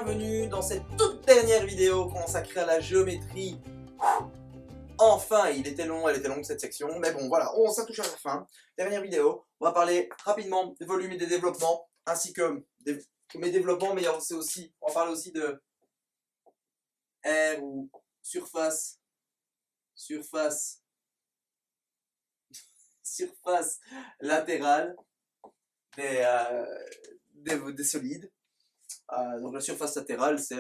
bienvenue dans cette toute dernière vidéo consacrée à la géométrie. Enfin, elle était longue cette section, mais bon voilà, ça touche à la fin. Dernière vidéo, on va parler rapidement des volumes et des développements, ainsi que mes développements, mais on va parler aussi de aire ou surface latérale des solides. Donc la surface latérale, c'est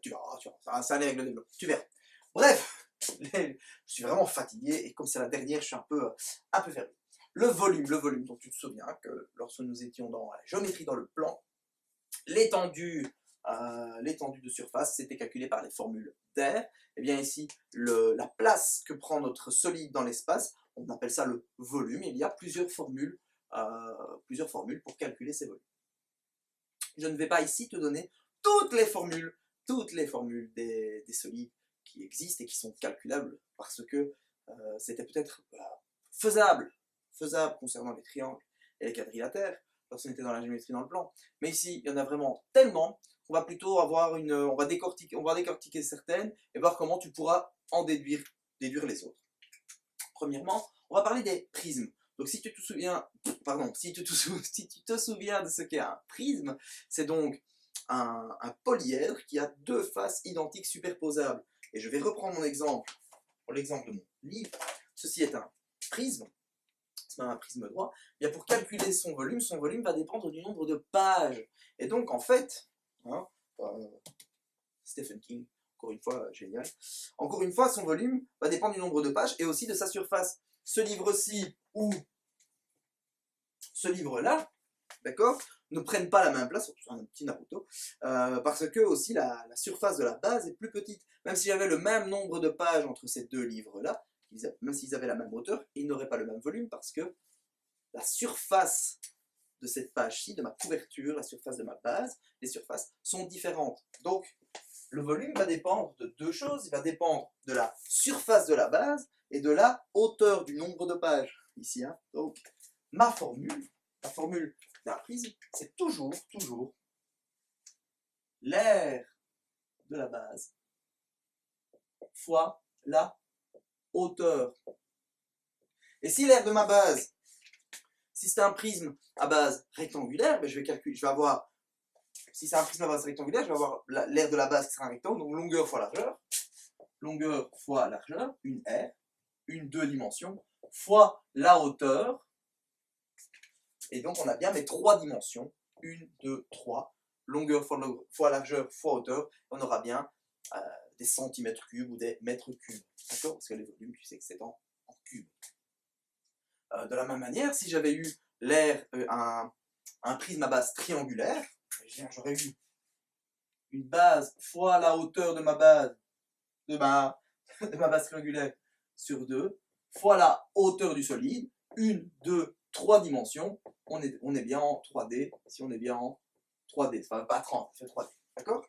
tu verras, ça allait avec le développement, tu verras. Bref, je suis vraiment fatigué et comme c'est la dernière, je suis un peu fermé. Le volume dont tu te souviens que lorsque nous étions dans la géométrie dans le plan, l'étendue de surface c'était calculé par les formules d'air. Et bien ici, la place que prend notre solide dans l'espace, on appelle ça le volume. Il y a plusieurs formules pour calculer ces volumes. Je ne vais pas ici te donner toutes les formules des solides qui existent et qui sont calculables parce que c'était peut-être faisable concernant les triangles et les quadrilatères lorsqu'on était dans la géométrie dans le plan. Mais ici, il y en a vraiment tellement qu'on va plutôt avoir on va décortiquer certaines et voir comment tu pourras en déduire les autres. Premièrement, on va parler des prismes. Donc si tu te souviens de ce qu'est un prisme, c'est donc un polyèdre qui a deux faces identiques superposables. Et je vais reprendre mon exemple, pour l'exemple de mon livre. Ceci est un prisme, c'est un prisme droit. Bien pour calculer son volume va dépendre du nombre de pages. Et donc en fait, Stephen King, encore une fois, génial. Encore une fois, son volume va dépendre du nombre de pages et aussi de sa surface. Ce livre-ci ou ce livre-là, d'accord, ne prennent pas la même place, c'est un petit Naruto, parce que aussi la surface de la base est plus petite. Même s'il y avait le même nombre de pages entre ces deux livres-là, même s'ils avaient la même hauteur, ils n'auraient pas le même volume parce que la surface de cette page-ci, de ma couverture, la surface de ma base, les surfaces sont différentes. Donc, le volume va dépendre de deux choses. Il va dépendre de la surface de la base et de la hauteur du nombre de pages. Ici, donc, la formule d'un prisme, c'est toujours l'aire de la base fois la hauteur. Et si l'aire de ma base, si c'est un prisme à base rectangulaire, ben je vais avoir, si c'est un prisme à base rectangulaire, je vais avoir l'aire de la base qui sera un rectangle, donc longueur fois largeur, une aire, une deux dimensions, fois la hauteur. Et donc on a bien mes trois dimensions, 1, 2, 3, longueur fois largeur fois hauteur, on aura bien des centimètres cubes ou des mètres cubes, d'accord? Parce que les volumes, tu sais que c'est en cubes. De la même manière, si j'avais eu un prisme à base triangulaire, j'aurais eu une base fois la hauteur de ma base, de ma base triangulaire sur 2, fois la hauteur du solide, 1, 2, 3 dimensions, on est bien en 3D, si on est bien en 3D, enfin pas 30, c'est 3D, d'accord?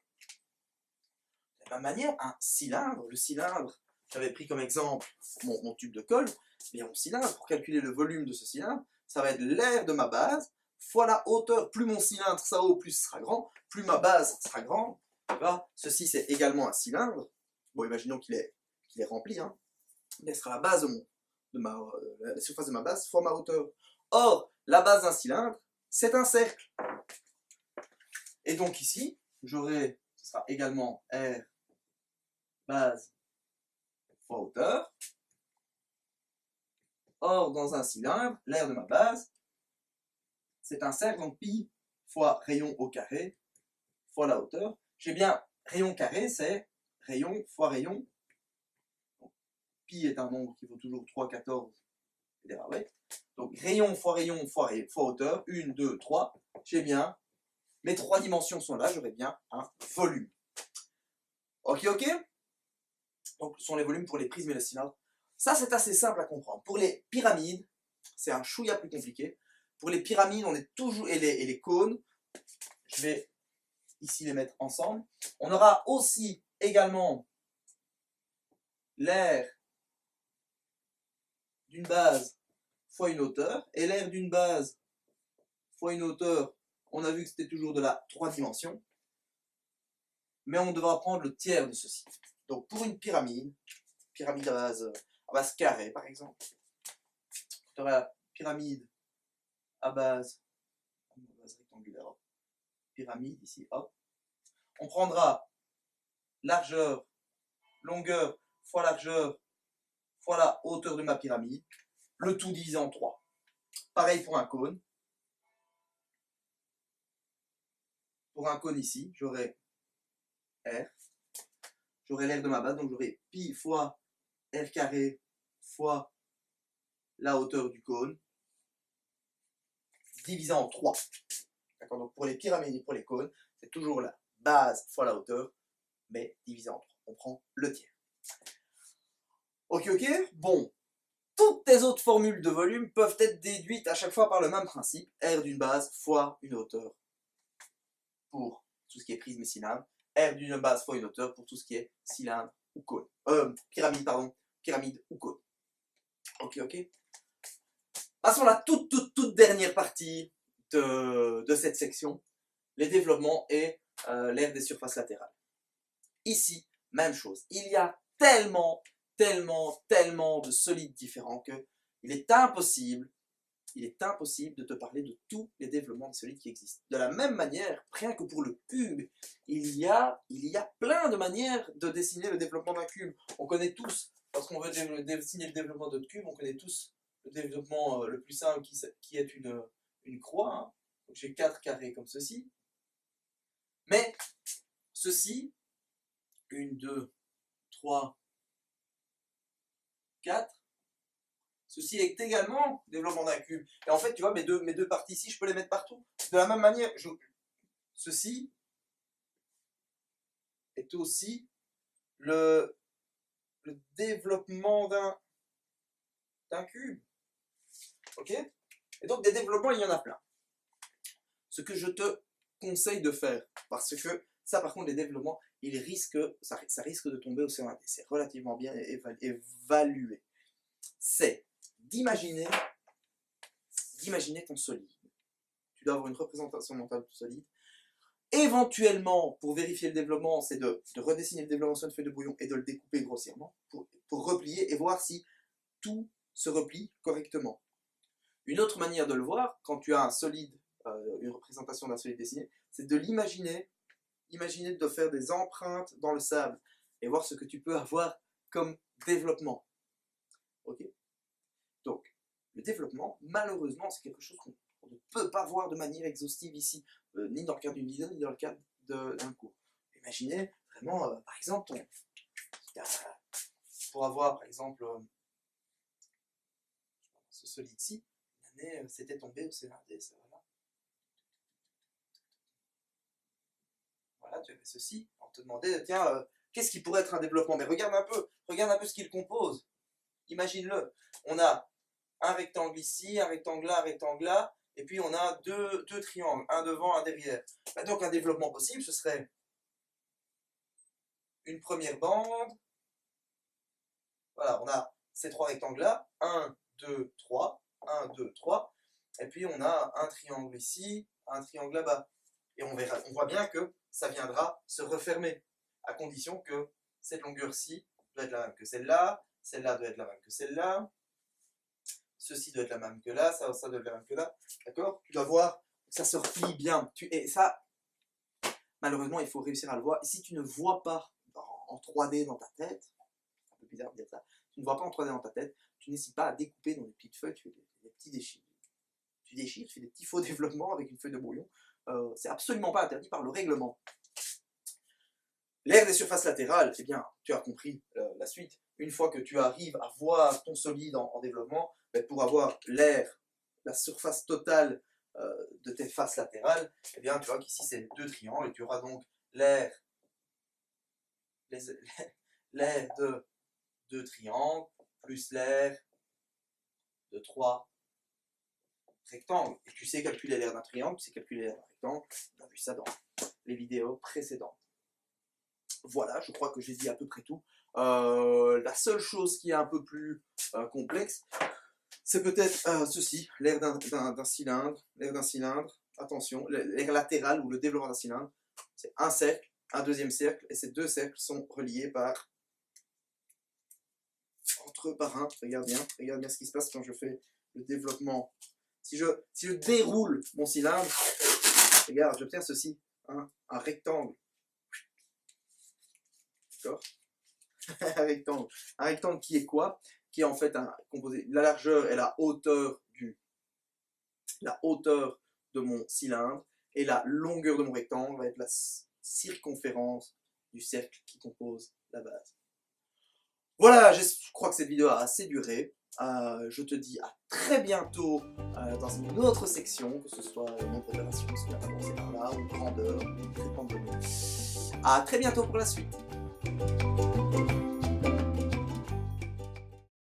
De la même manière, un cylindre, le cylindre, j'avais pris comme exemple mon tube de colle, mais mon cylindre, pour calculer le volume de ce cylindre, ça va être l'aire de ma base, fois la hauteur, plus mon cylindre sera haut, plus ce sera grand, plus ma base sera grande, ceci c'est également un cylindre, bon imaginons qu'il est rempli, mais ce sera la base la surface de ma base fois ma hauteur. Or, la base d'un cylindre, c'est un cercle. Et donc ici, ce sera également R base fois hauteur. Or, dans un cylindre, l'aire de ma base, c'est un cercle, donc pi fois rayon au carré fois la hauteur. J'ai bien rayon carré, c'est rayon fois rayon. Donc, pi est un nombre qui vaut toujours 3, 14, etc. Ouais. Donc rayon fois hauteur, 1, 2, 3. J'ai bien, mes trois dimensions sont là, j'aurai bien un volume. Ok. Donc ce sont les volumes pour les prismes et les cylindres. Ça c'est assez simple à comprendre. Pour les pyramides, c'est un chouïa plus compliqué. Pour les pyramides, on est toujours, et les cônes, je vais ici les mettre ensemble. On aura aussi également l'aire d'une base fois une hauteur, et l'aire d'une base fois une hauteur, on a vu que c'était toujours de la 3 dimensions. mais on devra prendre le tiers de ceci. Donc pour une pyramide à base carrée par exemple, tu auras la pyramide à base rectangulaire, hop. Pyramide ici, hop. On prendra largeur, longueur fois largeur fois la hauteur de ma pyramide, le tout divisé en 3. Pareil pour un cône. Pour un cône ici, j'aurai R. J'aurai l'air de ma base, donc j'aurai pi fois R carré fois la hauteur du cône, divisé en 3. D'accord, donc pour les pyramides et pour les cônes, c'est toujours la base fois la hauteur, mais divisé en 3. On prend le tiers. Ok, bon. Toutes tes autres formules de volume peuvent être déduites à chaque fois par le même principe, R d'une base fois une hauteur pour tout ce qui est prisme et cylindre, R d'une base fois une hauteur pour tout ce qui est cylindre ou cône. Pyramide ou cône. Ok. Passons à la toute dernière partie de cette section, les développements et l'aire des surfaces latérales. Ici, même chose. Il y a tellement de solides différents que il est impossible de te parler de tous les développements des solides qui existent. De la même manière, rien que pour le cube, il y a plein de manières de dessiner le développement d'un cube. On connaît tous, lorsqu'on veut dessiner le développement d'un cube, on connaît tous le développement le plus simple qui est une croix. Hein. Donc j'ai 4 carrés comme ceci. Mais ceci, 1, 2, 3, 4, ceci est également développement d'un cube. Et en fait, tu vois, mes deux parties ici, je peux les mettre partout. De la même manière, ceci est aussi le développement d'un cube. Ok? Et donc, des développements, il y en a plein. Ce que je te conseille de faire, parce que ça, par contre, les développements, ça risque de tomber au C1D. C'est relativement bien évalué. C'est d'imaginer ton solide. Tu dois avoir une représentation mentale du solide. Éventuellement, pour vérifier le développement, c'est de redessiner le développement sur une feuille de brouillon et de le découper grossièrement pour replier et voir si tout se replie correctement. Une autre manière de le voir, quand tu as un solide, une représentation d'un solide dessiné, c'est de l'imaginer, de faire des empreintes dans le sable et voir ce que tu peux avoir comme développement. Ok? Donc, le développement, malheureusement, c'est quelque chose qu'on ne peut pas voir de manière exhaustive ici, ni dans le cadre d'une vidéo, ni dans le cadre d'un cours. Imaginez vraiment, par exemple, pour avoir, par exemple, ce solide-ci, l'année c'était tombé au C1D, ça voilà. Voilà, tu avais ceci, on te demandait, tiens, qu'est-ce qui pourrait être un développement? Mais regarde un peu ce qu'il compose. Imagine-le, on a un rectangle ici, un rectangle là, et puis on a deux triangles, un devant, un derrière. Donc un développement possible, ce serait une première bande. Voilà, on a ces 3 rectangles-là, 1, 2, 3, 1, 2, 3, et puis on a un triangle ici, un triangle là-bas. Et on voit bien que ça viendra se refermer, à condition que cette longueur-ci doit être la même que celle-là doit être la même que celle-là, ceci doit être la même que là, ça doit être la même que là, d'accord? Tu dois voir que ça se replie bien. Et ça, malheureusement, il faut réussir à le voir. Et si tu ne vois pas en 3D dans ta tête, c'est un peu bizarre de dire ça, tu ne vois pas en 3D dans ta tête, tu n'hésites pas à découper dans des petites feuilles, tu fais des petits déchirements. Tu déchires, tu fais des petits faux développements avec une feuille de brouillon. C'est absolument pas interdit par le règlement. L'aire des surfaces latérales, eh bien, tu as compris la suite. Une fois que tu arrives à voir ton solide en développement, pour avoir l'aire, la surface totale de tes faces latérales, eh bien, tu vois qu'ici c'est 2 triangles et tu auras donc l'aire de 2 triangles plus l'aire de 3 rectangles. Et tu sais calculer l'aire d'un triangle, tu sais calculer l'aire d'un rectangle. On a vu ça dans les vidéos précédentes. Voilà, je crois que j'ai dit à peu près tout. La seule chose qui est un peu plus complexe, c'est peut-être ceci, l'aire d'un cylindre. L'aire d'un cylindre, attention, l'aire latérale ou le développement d'un cylindre, c'est un cercle un deuxième cercle, et ces deux cercles sont reliés par entre eux par un. Regarde bien ce qui se passe quand je fais le développement. Si je déroule mon cylindre, regarde, j'obtiens ceci, hein, un rectangle. D'accord. Un rectangle qui est quoi? Qui est en fait un composé. La largeur est la hauteur de mon cylindre, et la longueur de mon rectangle va être la circonférence du cercle qui compose la base. Voilà, je crois que cette vidéo a assez duré. Je te dis à très bientôt dans une autre section, que ce soit nombre d'opérations, si on a commencé par là, ou grandeur, ou traitement de données. À très bientôt pour la suite.